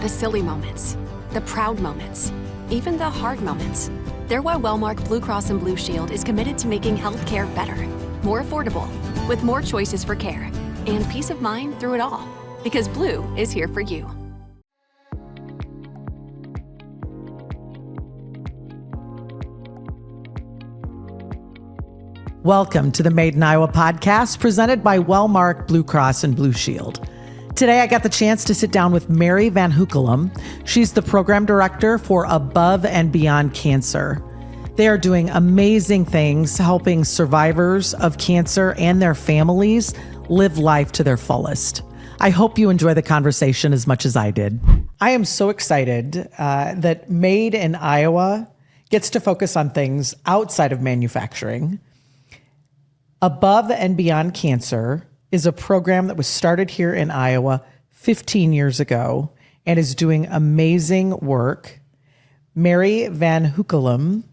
The silly moments, the proud moments, even the hard moments. They're why Wellmark Blue Cross and Blue Shield is committed to making healthcare better, more affordable, with more choices for care, and peace of mind through it all. Because Blue is here for you. Welcome to the Made in Iowa podcast presented by Wellmark Blue Cross and Blue Shield. Today, I got the chance to sit down with Mary Van Heukelom. She's the program director for Above and Beyond Cancer. They are doing amazing things, helping survivors of cancer and their families live life to their fullest. I hope you enjoy the conversation as much as I did. I am so excited that Made in Iowa gets to focus on things outside of manufacturing. Above and Beyond Cancer is a program that was started here in Iowa 15 years ago and is doing amazing work. Mary Van Heukelom,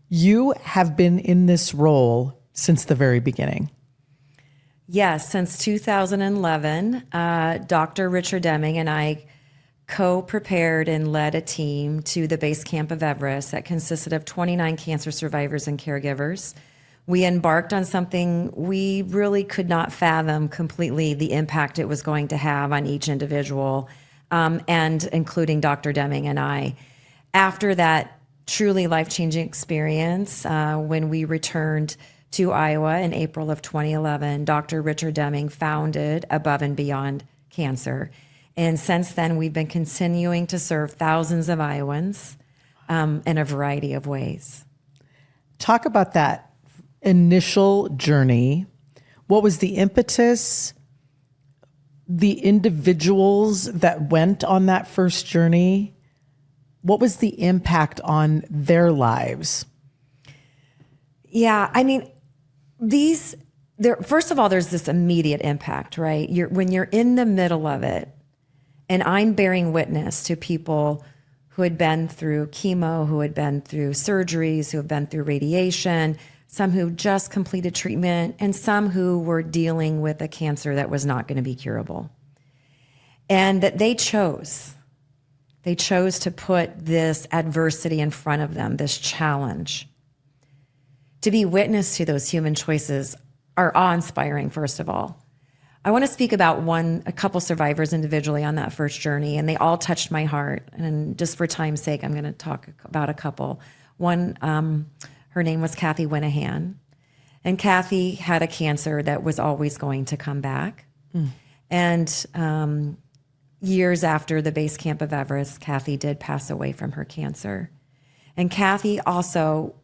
you have been in this role since the very beginning. Yes, since 2011, Dr. Richard Deming and I co-prepared and led a team to the base camp of Everest that consisted of 29 cancer survivors and caregivers. We embarked on something we really could not fathom completely the impact it was going to have on each individual, and including Dr. Deming and I. After that truly life-changing experience, when we returned to Iowa in April of 2011, Dr. Richard Deming founded Above and Beyond Cancer. And since then, we've been continuing to serve thousands of Iowans in a variety of ways. Talk about that initial journey. What was the impetus, the individuals that went on that first journey? What was the impact on their lives? Yeah, I mean, first of all, there's this immediate impact, right? When you're in the middle of it, and I'm bearing witness to people who had been through chemo, who had been through surgeries, who have been through radiation, some who just completed treatment, and some who were dealing with a cancer that was not going to be curable. And that they chose to put this adversity in front of them, this challenge. To be witness to those human choices are awe-inspiring, first of all. I want to speak about a couple survivors individually on that first journey, and they all touched my heart. And just for time's sake, I'm going to talk about a couple. One, her name was Kathy Winahan, and Kathy had a cancer that was always going to come back. And years after the base camp of Everest, Kathy did pass away from her cancer. And Kathy also,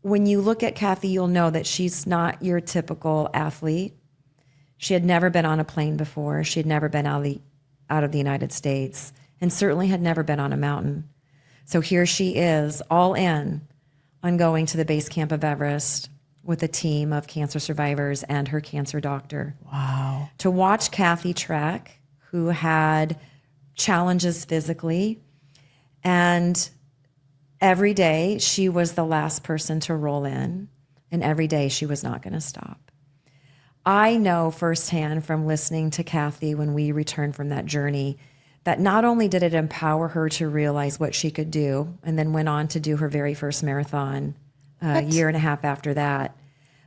when you look at Kathy, you'll know that she's not your typical athlete. She had never been on a plane before. She had never been out of the United States, and certainly had never been on a mountain. So here she is, all in on going to the base camp of Everest with a team of cancer survivors and her cancer doctor. Wow. To watch Kathy trek, who had challenges physically, and every day she was the last person to roll in, and every day she was not going to stop. I know firsthand from listening to Kathy when we returned from that journey that not only did it empower her to realize what she could do, and then went on to do her very first marathon a year and a half after that,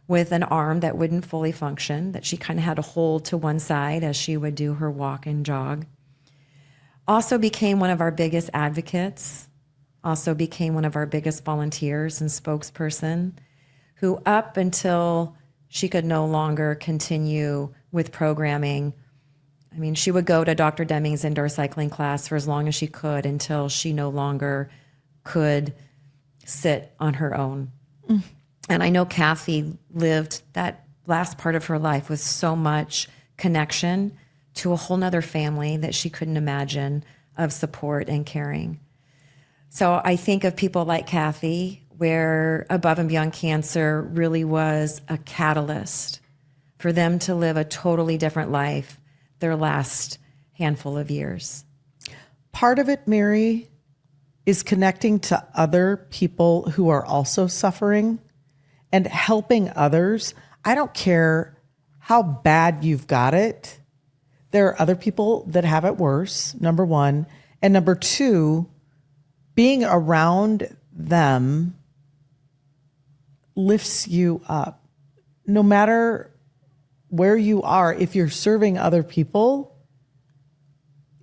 with an arm that wouldn't fully function, that she kind of had to hold to one side as she would do her walk and jog. Also became one of our biggest advocates, also became one of our biggest volunteers and spokesperson, who up until she could no longer continue with programming, I mean, she would go to Dr. Deming's indoor cycling class for as long as she could until she no longer could sit on her own. And I know Kathy lived that last part of her life with so much connection to a whole nother family that she couldn't imagine of support and caring. So I think of people like Kathy, where Above and Beyond Cancer really was a catalyst for them to live a totally different life their last handful of years. Part of it, Mary, is connecting to other people who are also suffering and helping others. I don't care how bad you've got it. There are other people that have it worse, number one. And number two, being around them lifts you up. No matter where you are, if you're serving other people,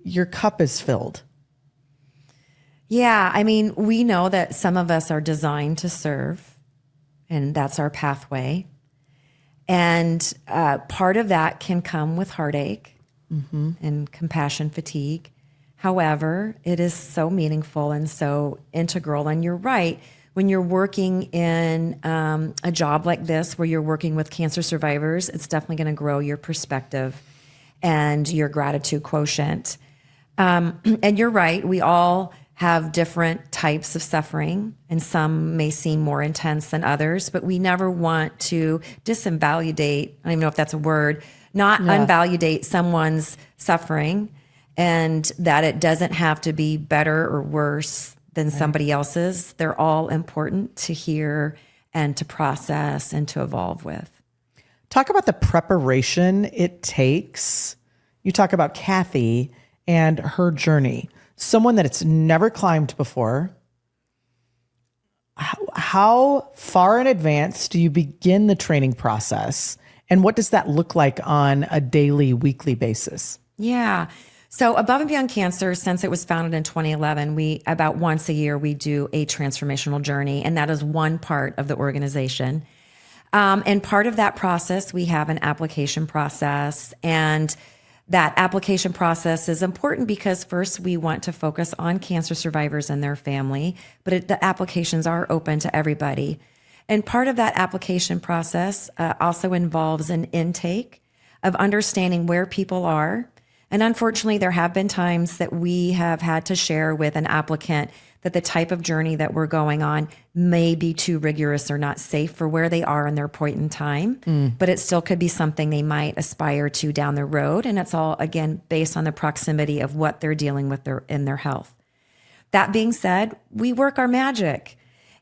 your cup is filled. Yeah, I mean, we know that some of us are designed to serve, and that's our pathway. And part of that can come with heartache and compassion fatigue. However, it is so meaningful and so integral. And you're right, when you're working in a job like this, where you're working with cancer survivors, it's definitely going to grow your perspective and your gratitude quotient. And you're right, we all have different types of suffering, and some may seem more intense than others, but we never want to disinvalidate, I don't even know if that's a word, not unvalidate someone's suffering, and that it doesn't have to be better or worse than somebody else's. They're all important to hear and to process and to evolve with. Talk about the preparation it takes. You talk about Kathy and her journey. Someone that it's never climbed before. How far in advance do you begin the training process? And what does that look like on a daily, weekly basis? Yeah. So Above and Beyond Cancer, since it was founded in 2011, we about once a year, we do a transformational journey. And that is one part of the organization. And part of that process, we have an application process. And that application process is important because first we want to focus on cancer survivors and their family, but the applications are open to everybody. And part of that application process also involves an intake of understanding where people are. And unfortunately, there have been times that we have had to share with an applicant that the type of journey that we're going on may be too rigorous or not safe for where they are in their point in time, but it still could be something they might aspire to down the road. And it's all, again, based on the proximity of what they're dealing with in their health. That being said, we work our magic.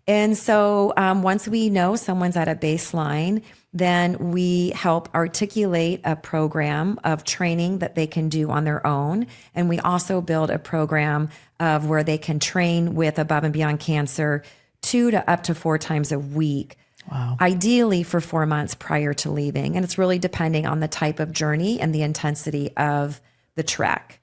And so once we know someone's at a baseline, then we help articulate a program of training that they can do on their own. And we also build a program of where they can train with Above and Beyond Cancer 2 to up to 4 times a week. Wow. Ideally for 4 months prior to leaving. And it's really depending on the type of journey and the intensity of the trek.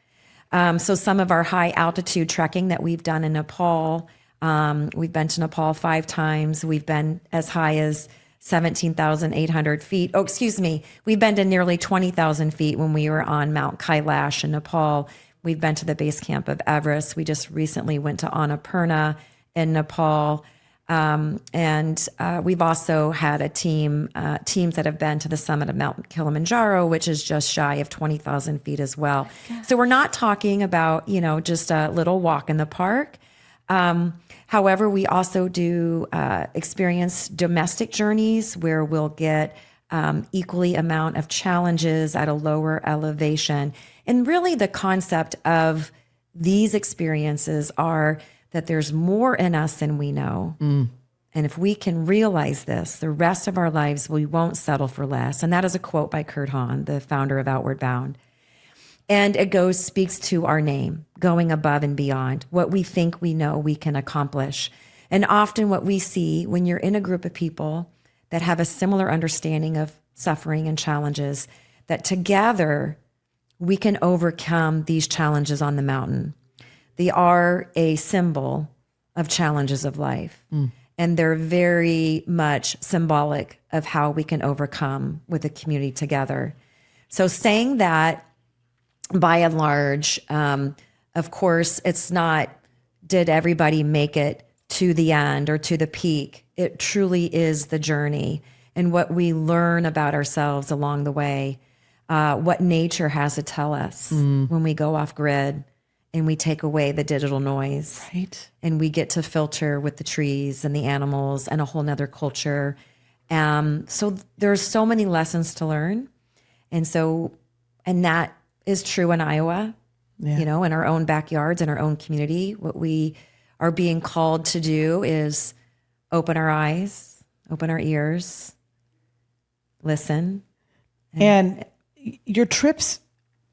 So some of our high altitude trekking that we've done in Nepal, we've been to Nepal 5 times. We've been as high as 17,800 feet. Oh, excuse me. We've been to nearly 20,000 feet when we were on Mount Kailash in Nepal. We've been to the base camp of Everest. We just recently went to Annapurna in Nepal. And we've also had a teams that have been to the summit of Mount Kilimanjaro, which is just shy of 20,000 feet as well. So we're not talking about, just a little walk in the park. However, we also do experience domestic journeys where we'll get equally amount of challenges at a lower elevation. And really the concept of these experiences are that there's more in us than we know. And if we can realize this, the rest of our lives, we won't settle for less. And that is a quote by Kurt Hahn, the founder of Outward Bound. And it speaks to our name, going above and beyond what we think we know we can accomplish. And often what we see when you're in a group of people that have a similar understanding of suffering and challenges, that together we can overcome these challenges on the mountain. They are a symbol of challenges of life. And they're very much symbolic of how we can overcome with the community together. So saying that, by and large, of course, it's not, did everybody make it to the end or to the peak? It truly is the journey and what we learn about ourselves along the way, what nature has to tell us when we go off grid and we take away the digital noise. Right. And we get to filter with the trees and the animals and a whole nother culture. So there's so many lessons to learn. And that is true in Iowa, in our own backyards, in our own community. What we are being called to do is open our eyes, open our ears, listen. And your trips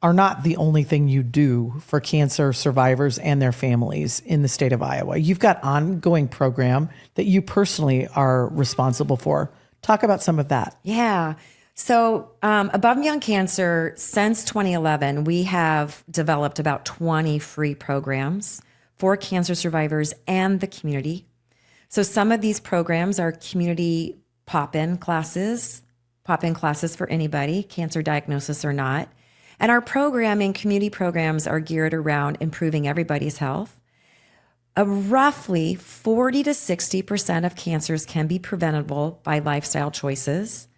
are not the only thing you do for cancer survivors and their families in the state of Iowa. You've got ongoing program that you personally are responsible for. Talk about some of that. Yeah. So Above and Beyond Cancer, since 2011, we have developed about 20 free programs for cancer survivors and the community. So some of these programs are community pop-in classes for anybody, cancer diagnosis or not. And our programming, community programs, are geared around improving everybody's health. Roughly 40 to 60% of cancers can be preventable by lifestyle choices.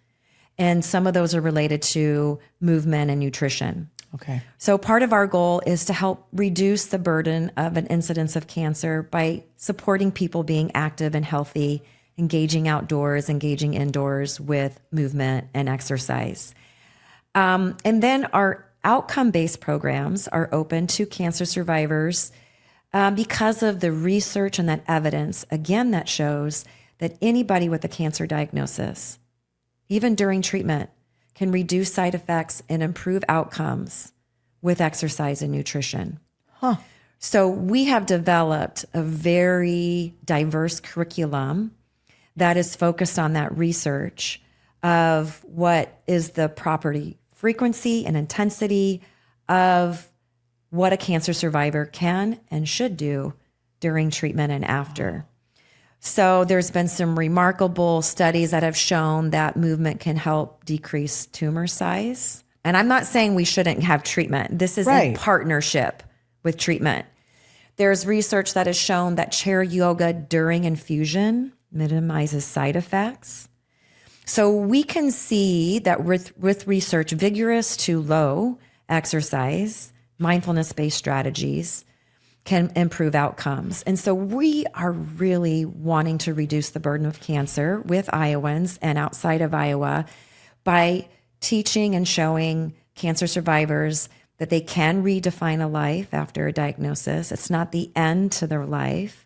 And some of those are related to movement and nutrition. Okay. So part of our goal is to help reduce the burden of an incidence of cancer by supporting people being active and healthy, engaging outdoors, engaging indoors with movement and exercise. And then our outcome-based programs are open to cancer survivors because of the research and that evidence, again, that shows that anybody with a cancer diagnosis, even during treatment, can reduce side effects and improve outcomes with exercise and nutrition. Huh. So we have developed a very diverse curriculum that is focused on that research of what is the property, frequency, and intensity of what a cancer survivor can and should do during treatment and after. So there's been some remarkable studies that have shown that movement can help decrease tumor size. And I'm not saying we shouldn't have treatment. This is in partnership with treatment. There's research that has shown that chair yoga during infusion minimizes side effects. So we can see that with research, vigorous to low exercise, mindfulness-based strategies can improve outcomes. And so we are really wanting to reduce the burden of cancer with Iowans and outside of Iowa by teaching and showing cancer survivors that they can redefine a life after a diagnosis. It's not the end to their life.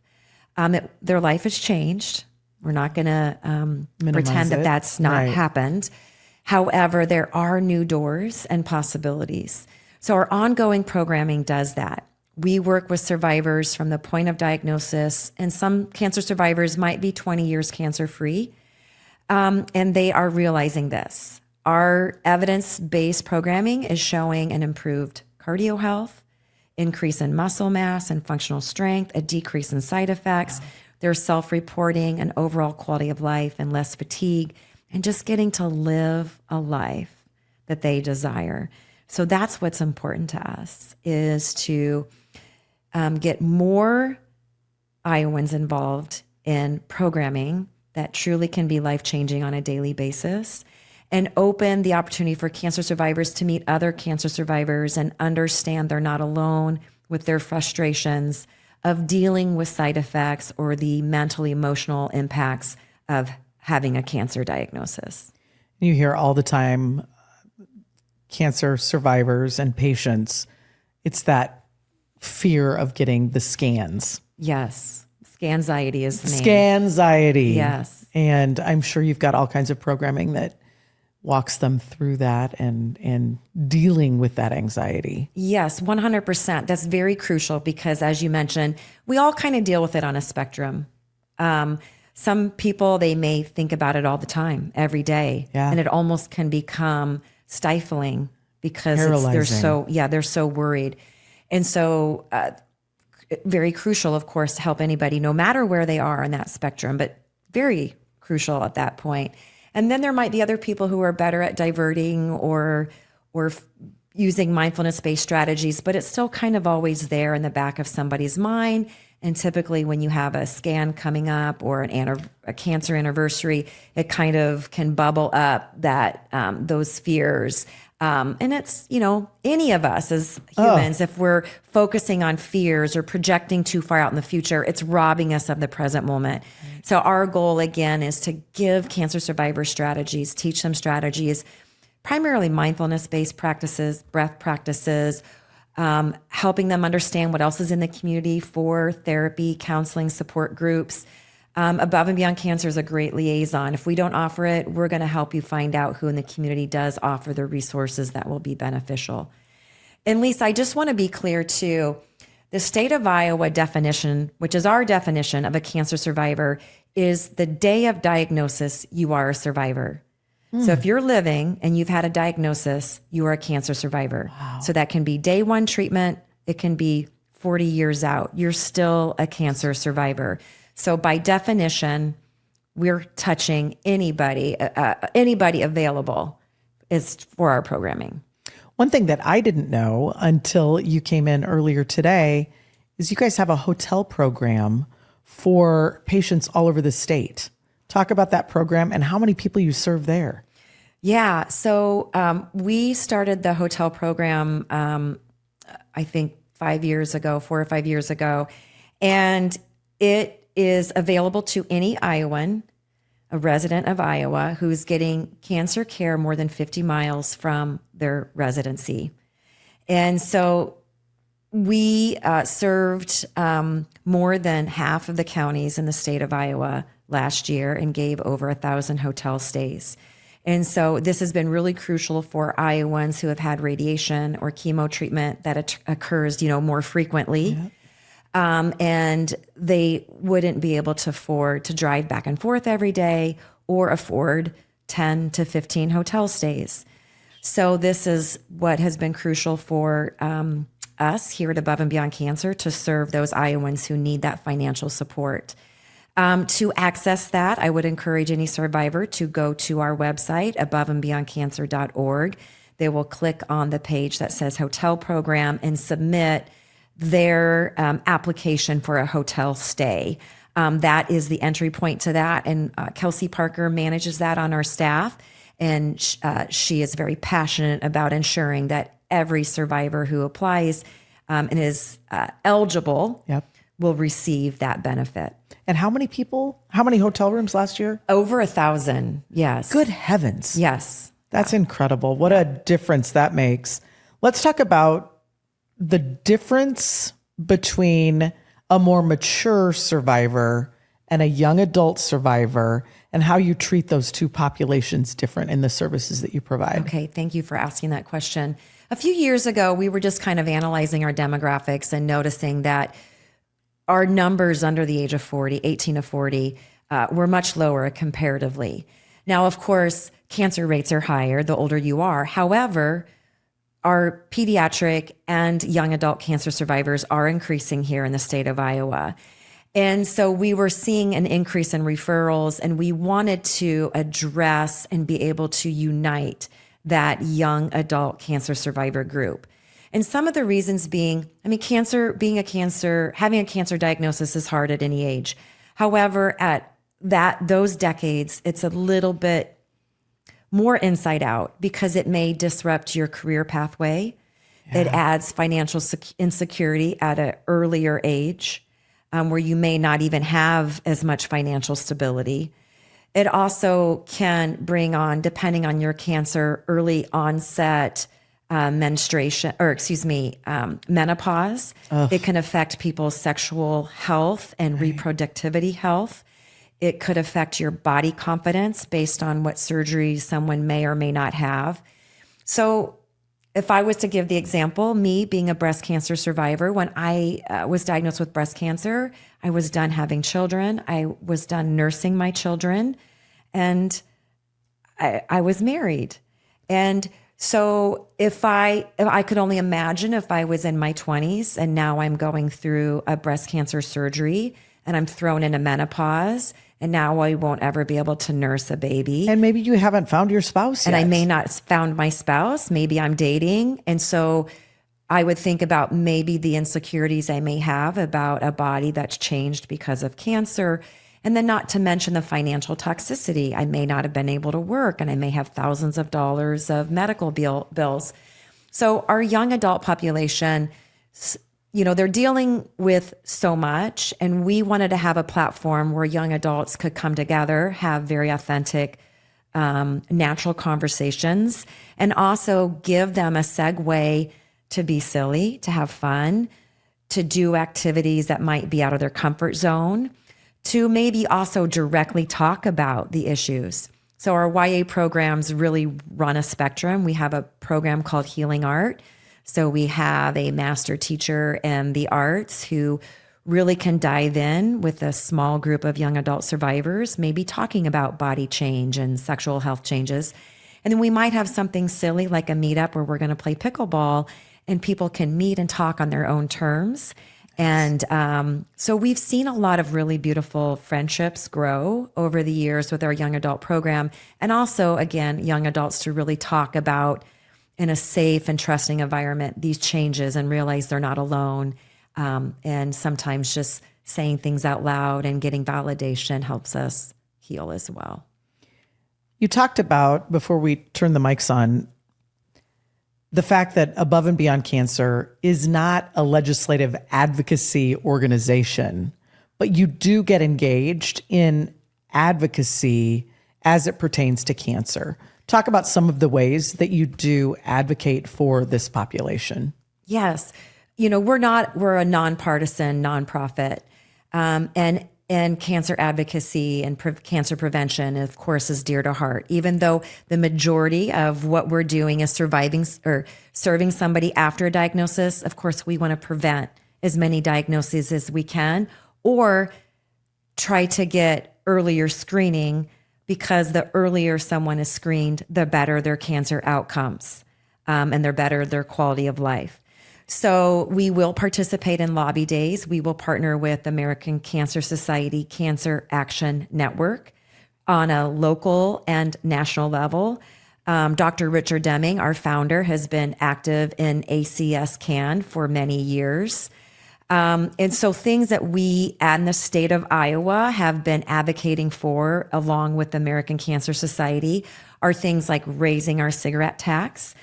Their life has changed. We're not going to pretend that that's not happened. However, there are new doors and possibilities. So our ongoing programming does that. We work with survivors from the point of diagnosis, and some cancer survivors might be 20 years cancer-free, and they are realizing this. Our evidence-based programming is showing an improved cardio health, increase in muscle mass and functional strength, a decrease in side effects. They're self-reporting an overall quality of life and less fatigue, and just getting to live a life that they desire. So that's what's important to us, is to get more Iowans involved in programming that truly can be life-changing on a daily basis, and open the opportunity for cancer survivors to meet other cancer survivors and understand they're not alone with their frustrations of dealing with side effects or the mental, emotional impacts of having a cancer diagnosis. You hear all the time, cancer survivors and patients, it's that fear of getting the scans. Yes. Scanxiety is the name. Scanxiety. Yes. And I'm sure you've got all kinds of programming that walks them through that and dealing with that anxiety. Yes, 100%. That's very crucial because, as you mentioned, we all kind of deal with it on a spectrum. Some people, they may think about it all the time, every day, and it almost can become stifling because they're so worried. And so very crucial, of course, to help anybody, no matter where they are on that spectrum, but very crucial at that point. And then there might be other people who are better at diverting or using mindfulness-based strategies, but it's still kind of always there in the back of somebody's mind. And typically when you have a scan coming up or a cancer anniversary, it kind of can bubble up that those fears. And it's, any of us as humans, if we're focusing on fears or projecting too far out in the future, it's robbing us of the present moment. So our goal, again, is to give cancer survivors strategies, teach them strategies, primarily mindfulness-based practices, breath practices, helping them understand what else is in the community for therapy, counseling, support groups. Above and Beyond Cancer is a great liaison. If we don't offer it, we're going to help you find out who in the community does offer the resources that will be beneficial. And Lisa, I just want to be clear too. The state of Iowa definition, which is our definition of a cancer survivor, is the day of diagnosis, you are a survivor. So if you're living and you've had a diagnosis, you are a cancer survivor. Wow. So that can be day one treatment. It can be 40 years out. You're still a cancer survivor. So by definition, we're touching anybody available is for our programming. One thing that I didn't know until you came in earlier today is you guys have a hotel program for patients all over the state. Talk about that program and how many people you serve there. Yeah. So we started the hotel program, I think 4 or 5 years ago. And it is available to any Iowan, a resident of Iowa, who's getting cancer care more than 50 miles from their residency. And so we served more than half of the counties in the state of Iowa last year and gave over 1,000 hotel stays. And so this has been really crucial for Iowans who have had radiation or chemo treatment that occurs, more frequently. Yeah. And they wouldn't be able to afford to drive back and forth every day or afford 10 to 15 hotel stays. So this is what has been crucial for us here at Above and Beyond Cancer to serve those Iowans who need that financial support. To access that, I would encourage any survivor to go to our website, aboveandbeyondcancer.org. They will click on the page that says hotel program and submit their application for a hotel stay. That is the entry point to that. And Kelsey Parker manages that on our staff. And she is very passionate about ensuring that every survivor who applies and is eligible will receive that benefit. And how many hotel rooms last year? Over 1,000, yes. Good heavens. Yes. That's incredible. What a difference that makes. Let's talk about the difference between a more mature survivor and a young adult survivor and how you treat those two populations different in the services that you provide. Okay, thank you for asking that question. A few years ago, we were just kind of analyzing our demographics and noticing that our numbers under the age of 40, 18 to 40, were much lower comparatively. Now, of course, cancer rates are higher the older you are. However, our pediatric and young adult cancer survivors are increasing here in the state of Iowa. And so we were seeing an increase in referrals, and we wanted to address and be able to unite that young adult cancer survivor group. And some of the reasons being, having a cancer diagnosis is hard at any age. However, at those decades, it's a little bit more inside out because it may disrupt your career pathway. Yeah. It adds financial insecurity at an earlier age, where you may not even have as much financial stability. It also can bring on, depending on your cancer, early onset menopause. Ugh. It can affect people's sexual health and reproductivity health. It could affect your body confidence based on what surgery someone may or may not have. So if I was to give the example, me being a breast cancer survivor, when I was diagnosed with breast cancer, I was done having children. I was done nursing my children, and I was married. And so if I could only imagine if I was in my 20s and now I'm going through a breast cancer surgery and I'm thrown into menopause, and now I won't ever be able to nurse a baby. And maybe you haven't found your spouse yet. And I may not have found my spouse. Maybe I'm dating. And so I would think about maybe the insecurities I may have about a body that's changed because of cancer. And then not to mention the financial toxicity. I may not have been able to work, and I may have thousands of dollars of medical bills. So our young adult population, they're dealing with so much, and we wanted to have a platform where young adults could come together, have very authentic, natural conversations, and also give them a segue to be silly, to have fun, to do activities that might be out of their comfort zone, to maybe also directly talk about the issues. So our YA programs really run a spectrum. We have a program called Healing Art. So we have a master teacher in the arts who really can dive in with a small group of young adult survivors, maybe talking about body change and sexual health changes. And then we might have something silly like a meetup where we're going to play pickleball and people can meet and talk on their own terms. And so we've seen a lot of really beautiful friendships grow over the years with our young adult program. And also, again, young adults to really talk about in a safe and trusting environment these changes and realize they're not alone. And sometimes just saying things out loud and getting validation helps us heal as well. You talked about, before we turn the mics on, the fact that Above and Beyond Cancer is not a legislative advocacy organization, but you do get engaged in advocacy as it pertains to cancer. Talk about some of the ways that you do advocate for this population. Yes. We're a nonpartisan nonprofit. And cancer advocacy and cancer prevention, of course, is dear to heart, even though the majority of what we're doing is surviving or serving somebody after a diagnosis. Of course, we want to prevent as many diagnoses as we can or try to get earlier screening, because the earlier someone is screened, the better their cancer outcomes and the better their quality of life. So we will participate in lobby days. We will partner with American Cancer Society Cancer Action Network on a local and national level. Dr. Richard Deming, our founder, has been active in ACS CAN for many years. And so things that we in the state of Iowa have been advocating for, along with the American Cancer Society, are things like raising our cigarette tax.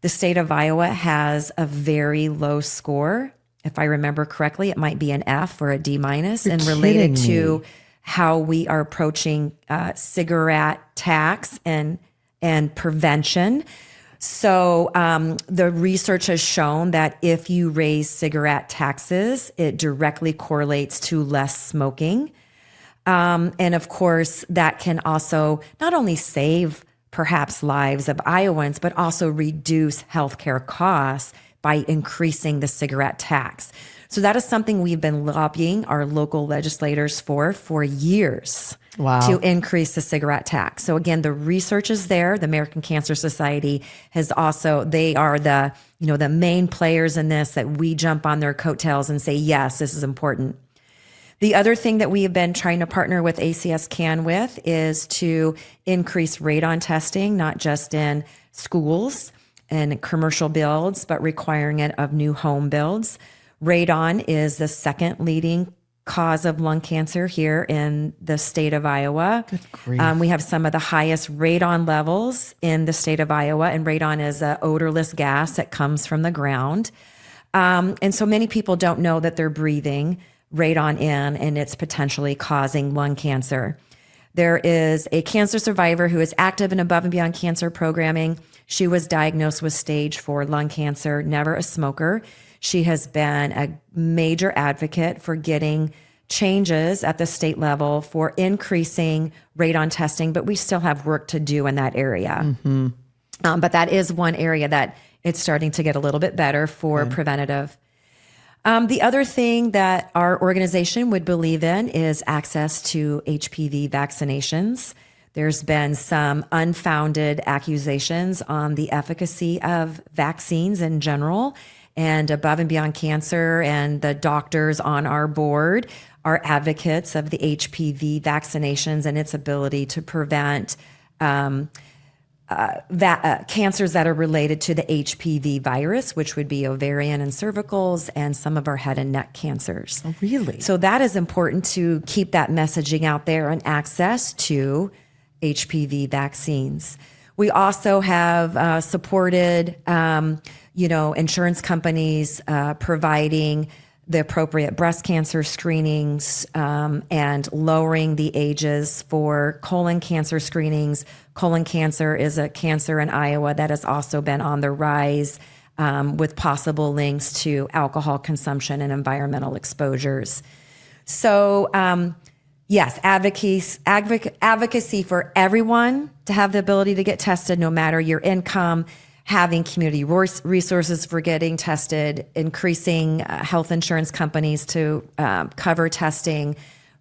The state of Iowa has a very low score. If I remember correctly, it might be an F or a D-, and related to how we are approaching cigarette tax and prevention. So the research has shown that if you raise cigarette taxes, it directly correlates to less smoking. And of course, that can also not only save perhaps lives of Iowans, but also reduce healthcare costs by increasing the cigarette tax. So that is something we've been lobbying our local legislators for years. Wow. To increase the cigarette tax. So again, the research is there. The American Cancer Society has also, they are the main players in this, that we jump on their coattails and say, yes, this is important. The other thing that we have been trying to partner with ACS CAN with is to increase radon testing, not just in schools and commercial builds, but requiring it of new home builds. Radon is the second leading cause of lung cancer here in the state of Iowa. Good grief. We have some of the highest radon levels in the state of Iowa, and radon is an odorless gas that comes from the ground. And so many people don't know that they're breathing radon in, and it's potentially causing lung cancer. There is a cancer survivor who is active in Above and Beyond Cancer programming. She was diagnosed with stage 4 lung cancer, never a smoker. She has been a major advocate for getting changes at the state level for increasing radon testing, but we still have work to do in that area. Mm-hmm. But that is one area that it's starting to get a little bit better for preventative. The other thing that our organization would believe in is access to HPV vaccinations. There's been some unfounded accusations on the efficacy of vaccines in general, and Above and Beyond Cancer and the doctors on our board are advocates of the HPV vaccinations and its ability to prevent cancers that are related to the HPV virus, which would be ovarian and cervicals and some of our head and neck cancers. Oh, really? So that is important to keep that messaging out there and access to HPV vaccines. We also have supported, insurance companies providing the appropriate breast cancer screenings and lowering the ages for colon cancer screenings. Colon cancer is a cancer in Iowa that has also been on the rise with possible links to alcohol consumption and environmental exposures. So, yes, advocacy for everyone to have the ability to get tested, no matter your income, having community resources for getting tested, increasing health insurance companies to cover testing,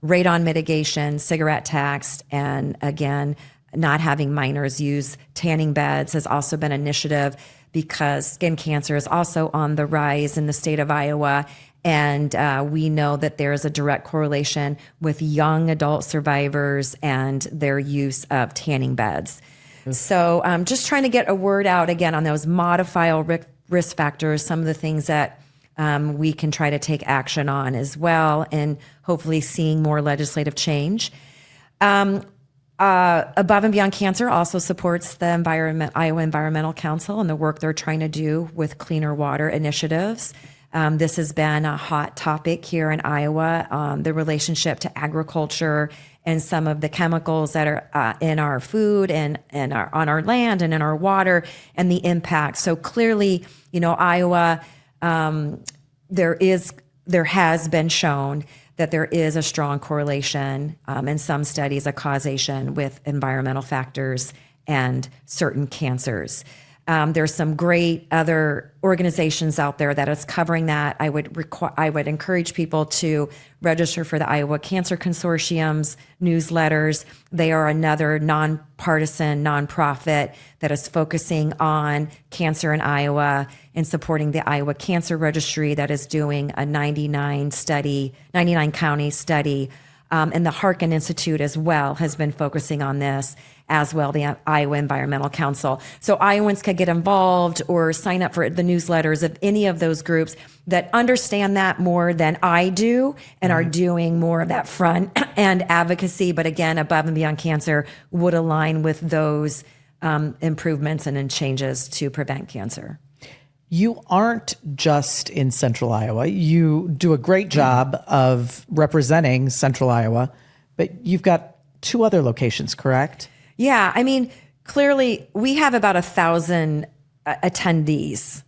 radon mitigation, cigarette tax, and again, not having minors use tanning beds has also been an initiative because skin cancer is also on the rise in the state of Iowa. And we know that there is a direct correlation with young adult survivors and their use of tanning beds. So just trying to get a word out again on those modifiable risk factors, some of the things that we can try to take action on as well, and hopefully seeing more legislative change. Above and Beyond Cancer also supports the Iowa Environmental Council and the work they're trying to do with cleaner water initiatives. This has been a hot topic here in Iowa, the relationship to agriculture and some of the chemicals that are in our food and on our land and in our water and the impact. So clearly, Iowa, there has been shown that there is a strong correlation, in some studies, a causation with environmental factors and certain cancers. There's some great other organizations out there that is covering that. I would encourage people to register for the Iowa Cancer Consortium's newsletters. They are another nonpartisan nonprofit that is focusing on cancer in Iowa and supporting the Iowa Cancer Registry that is doing a 99 county study. And the Harkin Institute as well has been focusing on this, as well, the Iowa Environmental Council. So Iowans can get involved or sign up for the newsletters of any of those groups that understand that more than I do and are doing more of that front end advocacy. But again, Above and Beyond Cancer would align with those improvements and changes to prevent cancer. You aren't just in Central Iowa. You do a great job of representing Central Iowa, but you've got 2 other locations, correct? Yeah, I mean, clearly we have about 1,000 attendance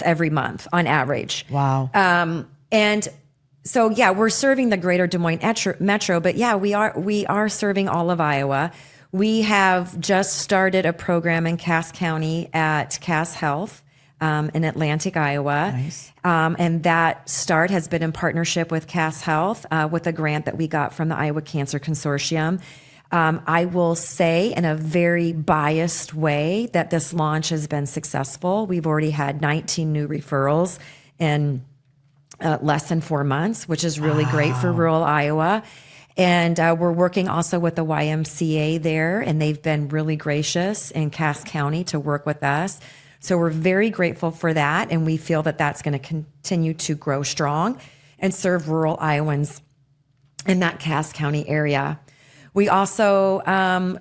every month on average. Wow. And so, yeah, we're serving the greater Des Moines metro, but yeah, we are serving all of Iowa. We have just started a program in Cass County at Cass Health. In Atlantic, Iowa. Nice. And that start has been in partnership with Cass Health with a grant that we got from the Iowa Cancer Consortium. I will say in a very biased way that this launch has been successful. We've already had 19 new referrals in less than 4 months, which is really great for rural Iowa. And we're working also with the YMCA there, and they've been really gracious in Cass County to work with us. So we're very grateful for that, and we feel that that's going to continue to grow strong and serve rural Iowans in that Cass County area. We also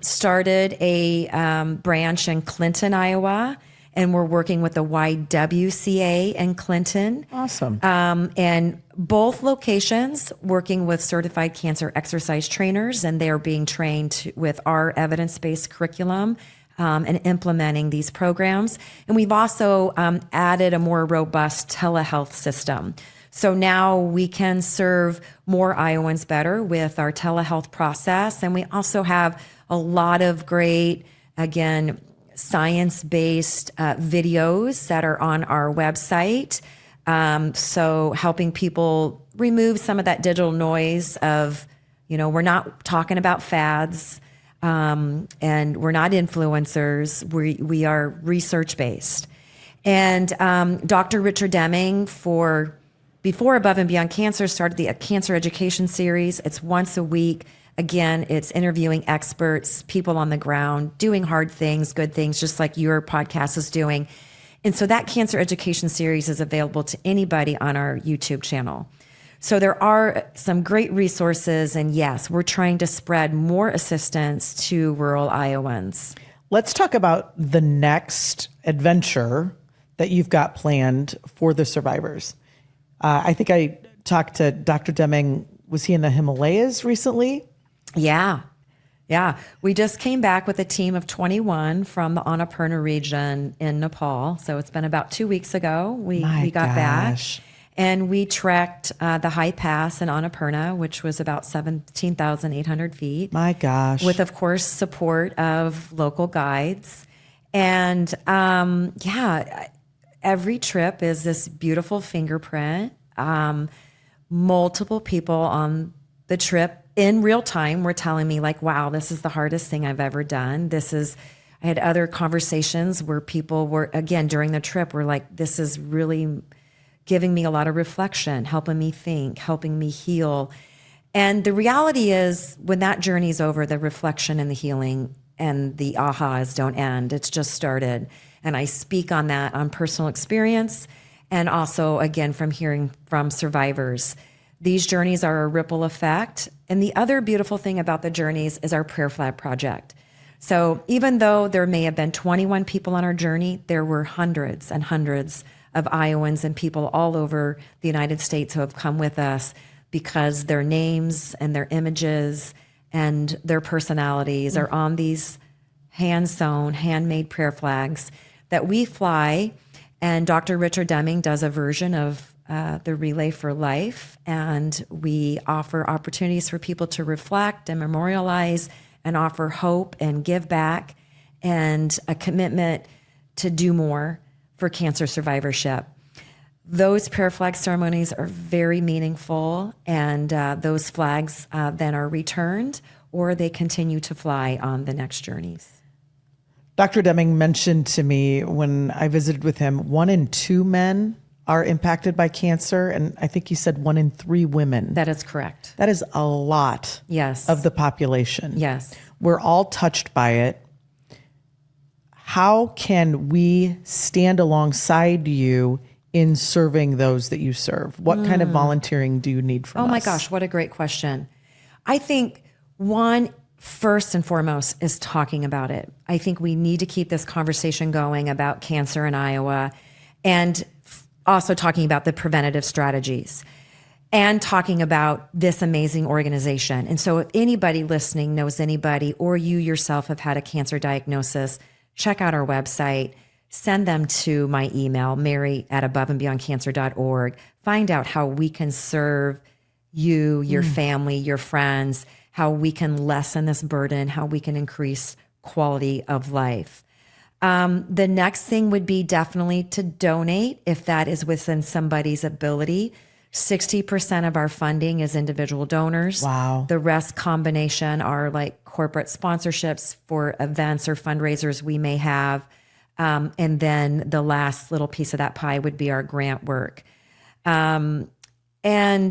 started a branch in Clinton, Iowa, and we're working with the YWCA in Clinton. Awesome. And both locations working with certified cancer exercise trainers, and they are being trained with our evidence-based curriculum and implementing these programs. And we've also added a more robust telehealth system. So now we can serve more Iowans better with our telehealth process. And we also have a lot of great, again, science-based videos that are on our website. So helping people remove some of that digital noise of, we're not talking about fads. And we're not influencers. We are research-based. And Dr. Richard Deming, before Above and Beyond Cancer, started the Cancer Education Series. It's once a week. Again, it's interviewing experts, people on the ground, doing hard things, good things, just like your podcast is doing. And so that Cancer Education Series is available to anybody on our YouTube channel. So there are some great resources, and yes, we're trying to spread more assistance to rural Iowans. Let's talk about the next adventure that you've got planned for the survivors. I think I talked to Dr. Deming. Was he in the Himalayas recently? Yeah. We just came back with a team of 21 from the Annapurna region in Nepal. So it's been about 2 weeks ago we got back. And we trekked the high pass in Annapurna, which was about 17,800 feet. My gosh. With, of course, support of local guides. And every trip is this beautiful fingerprint. Multiple people on the trip in real time were telling me like, wow, this is the hardest thing I've ever done. I had other conversations where people were, again, during the trip were like, this is really giving me a lot of reflection, helping me think, helping me heal. And the reality is when that journey's over, the reflection and the healing and the ahas don't end. It's just started. And I speak on that on personal experience and also, again, from hearing from survivors. These journeys are a ripple effect. And the other beautiful thing about the journeys is our prayer flag project. So even though there may have been 21 people on our journey, there were hundreds and hundreds of Iowans and people all over the United States who have come with us because their names and their images and their personalities are on these hand-sewn, handmade prayer flags that we fly. And Dr. Richard Deming does a version of the Relay for Life. And we offer opportunities for people to reflect and memorialize and offer hope and give back and a commitment to do more for cancer survivorship. Those prayer flag ceremonies are very meaningful, and those flags then are returned or they continue to fly on the next journeys. Dr. Deming mentioned to me when I visited with him, 1 in 2 men are impacted by cancer, and I think he said 1 in 3 women. That is correct. That is a lot Yes. of the population. Yes. We're all touched by it. How can we stand alongside you in serving those that you serve? What kind of volunteering do you need from us? Oh my gosh, what a great question. I think one, first and foremost, is talking about it. I think we need to keep this conversation going about cancer in Iowa and also talking about the preventative strategies and talking about this amazing organization. And so if anybody listening knows anybody or you yourself have had a cancer diagnosis, check out our website. Send them to my email, mary@aboveandbeyondcancer.org. Find out how we can serve you, your family, your friends, how we can lessen this burden, how we can increase quality of life. The next thing would be definitely to donate if that is within somebody's ability. 60% of our funding is individual donors. Wow. The rest combination are like corporate sponsorships for events or fundraisers we may have. And then the last little piece of that pie would be our grant work. And there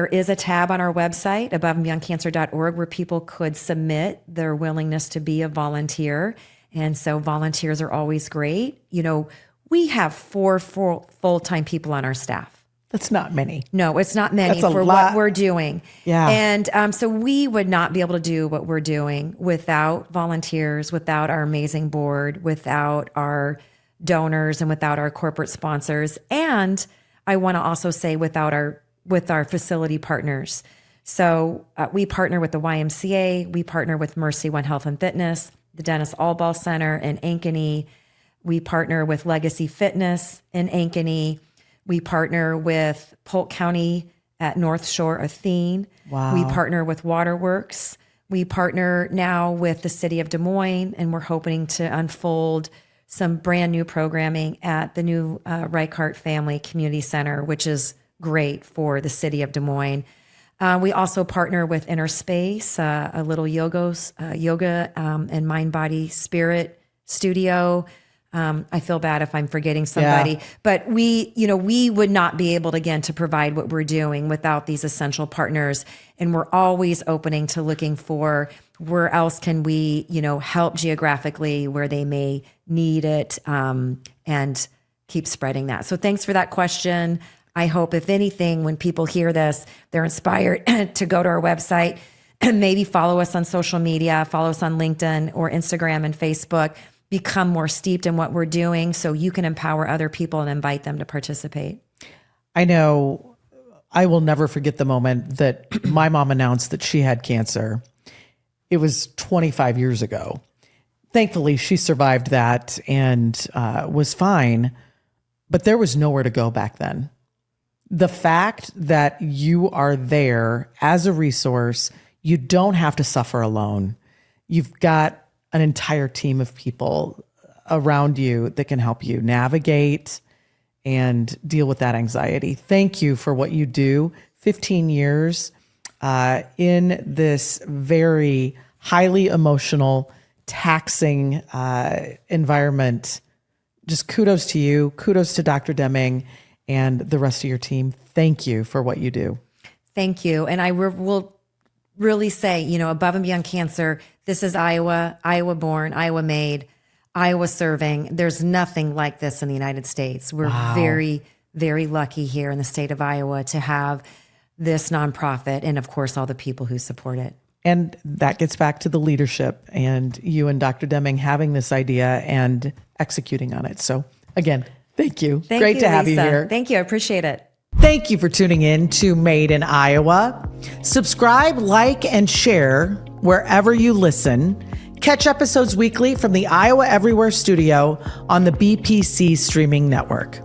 is a tab on our website, aboveandbeyondcancer.org, where people could submit their willingness to be a volunteer. And so volunteers are always great. You know, we have 4 full-time people on our staff. That's not many. No, it's not many That's a for lot. what we're doing. Yeah. And so we would not be able to do what we're doing without volunteers, without our amazing board, without our donors, and without our corporate sponsors. And I want to also say with our facility partners. So we partner with the YMCA, we partner with Mercy One Health and Fitness, the Dennis Allball Center in Ankeny. We partner with Legacy Fitness in Ankeny. We partner with Polk County at North Shore Athene. Wow. We partner with Waterworks. We partner now with the city of Des Moines, and we're hoping to unfold some brand new programming at the new Reichart Family Community Center, which is great for the city of Des Moines. We also partner with Inner Space, a little yoga and mind, body, spirit studio. I feel bad if I'm forgetting somebody, but we would not be able to, again, to provide what we're doing without these essential partners. And we're always opening to looking for where else can we, help geographically where they may need it, and keep spreading that. So thanks for that question. I hope, if anything, when people hear this, they're inspired to go to our website and maybe follow us on social media, follow us on LinkedIn or Instagram and Facebook, become more steeped in what we're doing so you can empower other people and invite them to participate. I know I will never forget the moment that my mom announced that she had cancer. It was 25 years ago. Thankfully, she survived that and was fine, but there was nowhere to go back then. The fact that you are there as a resource, you don't have to suffer alone. You've got an entire team of people around you that can help you navigate and deal with that anxiety. Thank you for what you do. 15 years in this very highly emotional, taxing environment. Just kudos to you. Kudos to Dr. Deming and the rest of your team. Thank you for what you do. Thank you. And I will really say, above and beyond cancer, this is Iowa, Iowa born, Iowa made, Iowa serving. There's nothing like this in the United States. We're very, very lucky here in the state of Iowa to have this nonprofit and, of course, all the people who support it. And that gets back to the leadership and you and Dr. Deming having this idea and executing on it. So again, thank you. Great to have you here. Thank you. I appreciate it. Thank you for tuning in to Made in Iowa. Subscribe, like, and share wherever you listen. Catch episodes weekly from the Iowa Everywhere studio on the BPC streaming network.